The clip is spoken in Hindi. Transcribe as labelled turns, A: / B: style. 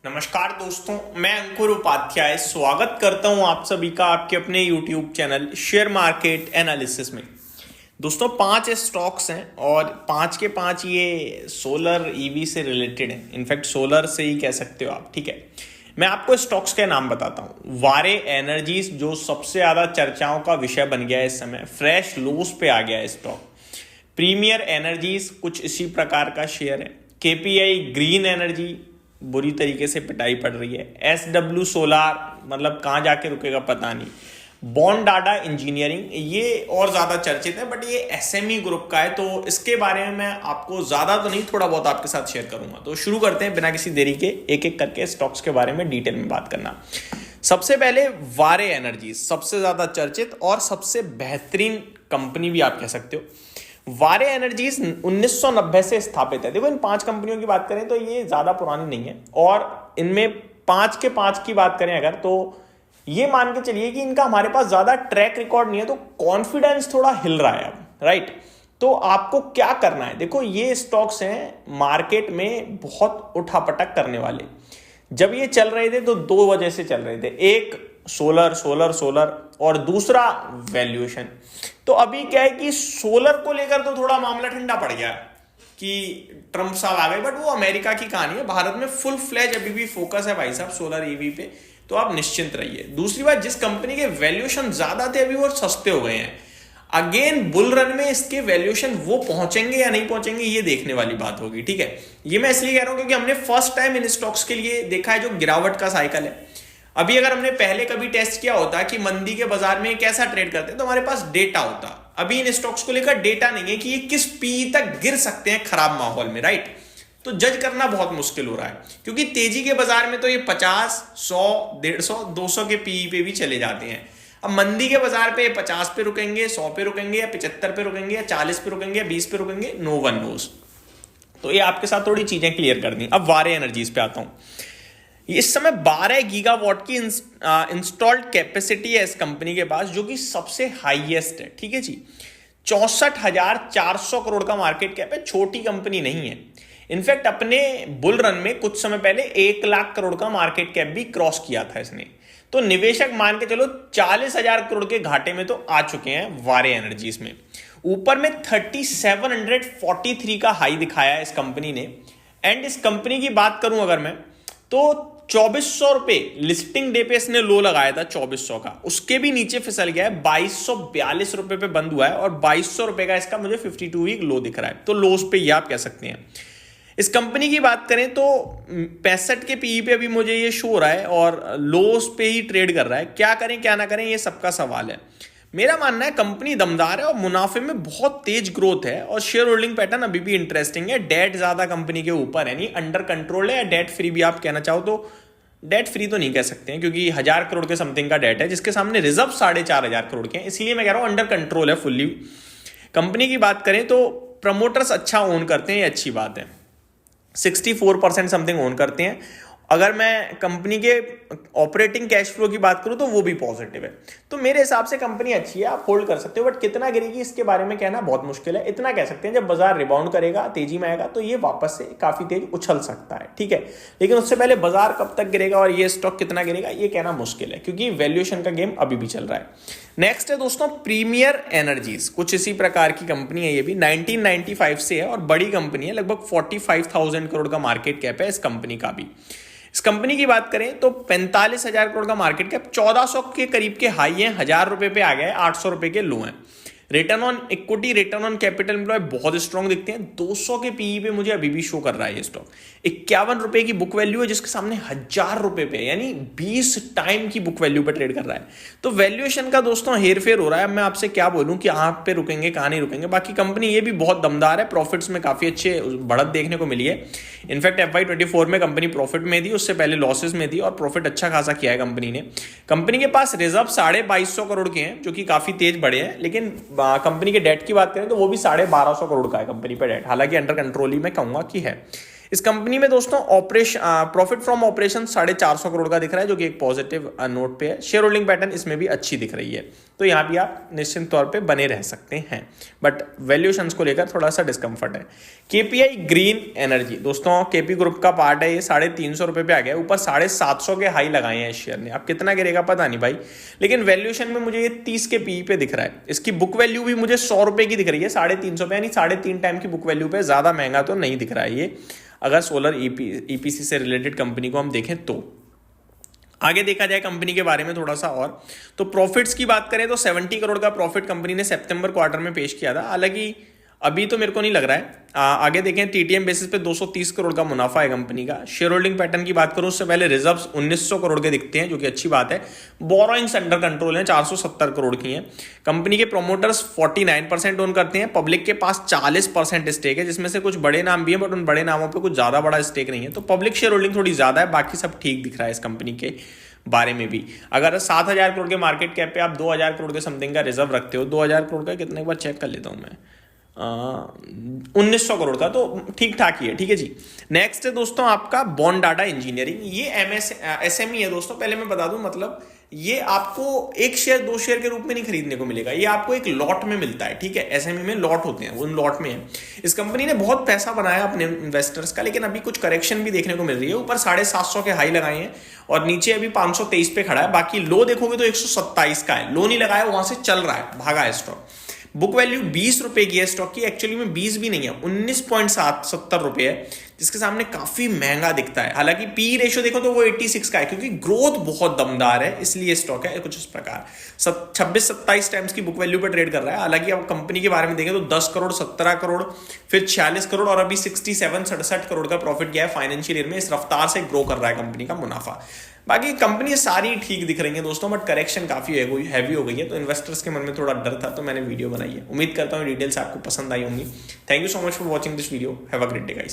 A: नमस्कार दोस्तों, मैं अंकुर उपाध्याय स्वागत करता हूं आप सभी का आपके अपने YouTube channel share market analysis में। दोस्तों 5 स्टॉक्स हैं और 5 के 5 ये सोलर ईवी से रिलेटेड हैं। इनफैक्ट सोलर से ही कह सकते हो आप, ठीक है। मैं आपको स्टॉक्स के नाम बताता हूं। वारे एनर्जीज जो सबसे ज़्यादा चर्चाओं का विषय बन गया है इस समय, फ्रेश लोस पे आ गया है स्टॉक। प्रीमियर एनर्जीज कुछ इसी प्रकार का शेयर है। केपीआई ग्रीन एनर्जी बुरी तरीके से पिटाई पड़ रही है। एसडब्ल्यू सोलार मतलब कहाँ जाके रुकेगा पता नहीं। बॉन्ड डाटा इंजीनियरिंग ये और ज़्यादा चर्चित है, बट ये एसएमई ग्रुप का है, तो इसके बारे में मैं आपको ज़्यादा तो नहीं, थोड़ा बहुत आपके साथ शेयर करूंगा। तो शुरू करते हैं बिना किसी देरी के, एक एक करके स्टॉक्स के बारे में डिटेल में बात करना। सबसे पहले वारे एनर्जी, सबसे ज़्यादा चर्चित और सबसे बेहतरीन कंपनी भी आप कह सकते हो। वारे एनर्जीज 1990 से स्थापित है। देखो इन 5 कंपनियों की बात करें तो ये ज्यादा पुरानी नहीं है, और इनमें 5 के 5 की बात करें अगर, तो ये मान के चलिए कि इनका हमारे पास ज्यादा ट्रैक रिकॉर्ड नहीं है, तो कॉन्फिडेंस थोड़ा हिल रहा है अब, राइट। तो आपको क्या करना है, देखो ये स्टॉक्स हैं मार्केट में बहुत उठापटक करने वाले। जब ये चल रहे थे तो 2 वजह से चल रहे थे, एक सोलर सोलर सोलर और दूसरा वैल्यूएशन। तो अभी क्या है कि सोलर को लेकर तो थोड़ा मामला ठंडा पड़ गया कि ट्रंप साहब आ गए, बट वो अमेरिका की कहानी है। भारत में फुल फ्लैज अभी भी फोकस है भाई साहब सोलर ईवी पे, तो आप निश्चिंत रहिए। दूसरी बात, जिस कंपनी के वैल्यूएशन ज्यादा थे अभी वो सस्ते हो गए हैं। अगेन बुल रन में इसके वैल्यूएशन वो पहुंचेंगे या नहीं पहुंचेंगे ये देखने वाली बात होगी, ठीक है। ये मैं इसलिए कह रहा हूं क्योंकि हमने फर्स्ट टाइम इन स्टॉक्स के लिए देखा है जो गिरावट का साइकिल है। अभी अगर हमने पहले कभी टेस्ट किया होता कि मंदी के बाजार में कैसा ट्रेड करते हैं, तो हमारे पास डेटा होता। अभी इन स्टॉक्स को लेकर डेटा नहीं है कि ये किस पी तक गिर सकते हैं खराब माहौल में, राइट। तो जज करना बहुत मुश्किल हो रहा है, क्योंकि तेजी के बाजार में तो ये 50, 100, 150, 200 के पी पे भी चले जाते हैं। अब मंदी के बाजार पे 50 पे रुकेंगे, 100 पे रुकेंगे, या 75 पे रुकेंगे, या 40 पे रुकेंगे, या 20 पे रुकेंगे, नो वन नोज। तो ये आपके साथ थोड़ी चीजें क्लियर कर दी। अब वारे एनर्जीज पे आता हूं। इस समय 12 गीगावाट की इंस्टॉल्ड कैपेसिटी है इस कंपनी के पास, जो कि सबसे हाईएस्ट है, ठीक है जी। 64,400 करोड़ का मार्केट कैप है, छोटी कंपनी नहीं है। इनफैक्ट अपने बुल रन में कुछ समय पहले 1 लाख करोड़ का मार्केट कैप भी क्रॉस किया था इसने। तो निवेशक मान के चलो 40,000 करोड़ के घाटे में तो आ चुके हैं वारे एनर्जीज में। ऊपर में 3743 का हाई दिखाया है इस कंपनी ने। एंड इस कंपनी की बात करूं अगर मैं, तो 2400 रुपए लिस्टिंग डे पे इसने लो लगाया था, 2400 का, उसके भी नीचे फिसल गया है, 2242 रुपए पे बंद हुआ है, और 2200 रुपए का इसका मुझे 52 वीक लो दिख रहा है। तो लोस पे ये आप कह सकते हैं। इस कंपनी की बात करें तो 65 के पीई पे अभी मुझे ये शो हो रहा है, और लोस पे ही ट्रेड कर रहा है। क्या करें क्या ना करें ये सबका सवाल है। मेरा मानना है कंपनी दमदार है और मुनाफे में बहुत तेज ग्रोथ है, और शेयर होल्डिंग पैटर्न अभी भी इंटरेस्टिंग है। डेट ज्यादा कंपनी के ऊपर है, नहीं अंडर कंट्रोल है, या डेट फ्री भी आप कहना चाहो तो। डेट फ्री तो नहीं कह सकते हैं, क्योंकि 1000 करोड़ के समथिंग का डेट है, जिसके सामने रिजर्व 4,500 करोड़ के हैं। इसलिए मैं कह रहा हूं अंडर कंट्रोल है फुल्ली। कंपनी की बात करें तो प्रमोटर्स अच्छा ओन करते हैं, ये अच्छी बात है। 64% समथिंग ओन करते हैं। अगर मैं कंपनी के ऑपरेटिंग कैश फ्लो की बात करूं तो वो भी पॉजिटिव है। तो मेरे हिसाब से कंपनी अच्छी है, आप होल्ड कर सकते हो। बट कितना गिरेगी इसके बारे में कहना बहुत मुश्किल है। इतना कह सकते हैं जब बाजार रिबाउंड करेगा, तेजी में आएगा, तो ये वापस से काफी तेज उछल सकता है, ठीक है। लेकिन उससे पहले बाजार कब तक गिरेगा और ये स्टॉक कितना गिरेगा ये कहना मुश्किल है, क्योंकि वैल्यूएशन का गेम अभी भी चल रहा है। नेक्स्ट है दोस्तों प्रीमियर एनर्जीज। कुछ इसी प्रकार की कंपनी है, ये भी 1995 से है और बड़ी कंपनी है। लगभग 45,000 करोड़ का मार्केट कैप है इस कंपनी का भी। इस कंपनी की बात करें तो 45,000 करोड़ का मार्केट कैप, 1400 के करीब के हाई है, 1000 रुपए पे आ गए, 800 रुपए के लो हैं। Return on equity, return on capital employ बहुत स्ट्रॉन्ग दिखते हैं। 200 के पीई पे मुझे अभी भी शो कर रहा है ये स्टॉक। 51 रुपए की बुक वैल्यू है, जिसके सामने 1000 रुपए पे, यानी 20 टाइम की बुक वैल्यू पे ट्रेड कर रहा है। तो वैल्यूएशन का दोस्तों हेरफेर हो रहा है। मैं आपसे क्या बोलूं कि आप पे रुकेंगे कहां नहीं रुकेंगे। बाकी कंपनी ये भी बहुत दमदार है, प्रॉफिट्स में काफी अच्छे बढ़त देखने को मिली है। इनफैक्ट FY24 में कंपनी प्रॉफिट में थी, उससे पहले लॉसेस में थी, और प्रॉफिट अच्छा खासा किया है कंपनी ने। कंपनी के पास रिजर्व 2250 करोड़ के हैं, जो कि काफी तेज बढ़े हैं। लेकिन कंपनी के डेट की बात करें तो वो भी 1250 करोड़ का है कंपनी पे डेट, हालांकि अंडर कंट्रोल ही मैं कहूंगा कि है। इस कंपनी में दोस्तों प्रॉफिट फ्रॉम ऑपरेशन 450 करोड़ का दिख रहा है, जो कि एक पॉजिटिव नोट पे है। शेयर होल्डिंग पैटर्न इसमें भी अच्छी दिख रही है। तो यहाँ भी आप निश्चित तौर पे बने रह सकते हैं, बट वैल्यूएशंस को लेकर थोड़ा सा डिस्कम्फर्ट है। केपीआई ग्रीन एनर्जी दोस्तों केपी ग्रुप का पार्ट है, ये 350 रुपये पे आ गया, ऊपर 750 के हाई लगाए हैं इस शेयर ने। अब कितना गिरेगा पता नहीं भाई, लेकिन वैल्यूएशन में मुझे ये 30 के पी पे दिख रहा है। इसकी बुक वैल्यू भी मुझे 100 रुपये की दिख रही है, 350 पे, यानी 3.5 टाइम की बुक वैल्यू पे। ज़्यादा महंगा तो नहीं दिख रहा है ये, अगर सोलर ईपीसी से रिलेटेड कंपनी को हम देखें तो। आगे देखा जाए कंपनी के बारे में थोड़ा सा और, तो प्रॉफिट्स की बात करें तो 70 करोड़ का प्रॉफिट कंपनी ने सितंबर क्वार्टर में पेश किया था। हालांकि अभी तो मेरे को नहीं लग रहा है, आगे देखें टीटीएम बेसिस पे 230 करोड़ का मुनाफा है कंपनी का। शेयर होल्डिंग पैटर्न की बात करूं उससे पहले रिजर्व्स 1900 करोड़ के दिखते हैं, जो कि अच्छी बात है। बोरोइंग्स अंडर कंट्रोल है, 470 करोड़ की हैं। कंपनी के प्रोमोटर्स 49% ओन करते हैं, पब्लिक के पास 40% स्टेक है, जिसमें से कुछ बड़े नाम भी हैं, बट उन बड़े नामों पर कुछ ज़्यादा बड़ा स्टेक नहीं है, तो पब्लिक शेयर होल्डिंग थोड़ी ज़्यादा है। बाकी सब ठीक दिख रहा है इस कंपनी के बारे में भी। अगर 7,000 करोड़ के मार्केट कैप पे आप 2,000 करोड़ के समथिंग का रिजर्व रखते हो, 2,000 करोड़ का कितने, एक बार चेक कर लेता हूं मैं, 1900 करोड़ का, तो ठीक ठाक ही है। ठीक है जी। नेक्स्ट है दोस्तों आपका बॉन्ड डाटा इंजीनियरिंग, ये एसएमई है दोस्तों। पहले मैं बता दूं, मतलब ये आपको एक शेयर 2 शेयर के रूप में नहीं खरीदने को मिलेगा, ये आपको एक लॉट में मिलता है। ठीक है, एसएमई में लॉट होते हैं, उन लॉट में है। इस कंपनी ने बहुत पैसा बनाया अपने इन्वेस्टर्स का, लेकिन अभी कुछ करेक्शन भी देखने को मिल रही है। ऊपर 750 के हाई लगाए हैं और नीचे अभी 523 पे खड़ा है। बाकी लो देखोगे तो 127 का है, लो नहीं लगाया, वहां से चल रहा है, भागा है स्टॉक। बुक वैल्यू 20 रुपए की है स्टॉक की, एक्चुअली में 20 भी नहीं है, 19.70 रुपए है, जिसके सामने काफी महंगा दिखता है। हालांकि पी रेशियो देखो तो वो 86 का है, क्योंकि ग्रोथ बहुत दमदार है, इसलिए स्टॉक है कुछ इस प्रकार। 26-27 टाइम्स की बुक वैल्यू पर ट्रेड कर रहा है। हालांकि अब कंपनी के बारे में देखें तो 10 करोड़, 17 करोड़, फिर 46 करोड़ और अभी 67-67 करोड़ का प्रॉफिट गया है फाइनेंशियल ईयर में। इस रफ्तार से ग्रो कर रहा है कंपनी का मुनाफा। बाकी कंपनी सारी ठीक दिख रही है दोस्तों, बट करेक्शन काफी हैवी हो गई है, तो इन्वेस्टर्स के मन में थोड़ा डर था, तो मैंने वीडियो बनाई है। उम्मीद करता हूँ डिटेल्स आपको पसंद आई होंगी। Thank you so much for watching this video. Have a great day guys.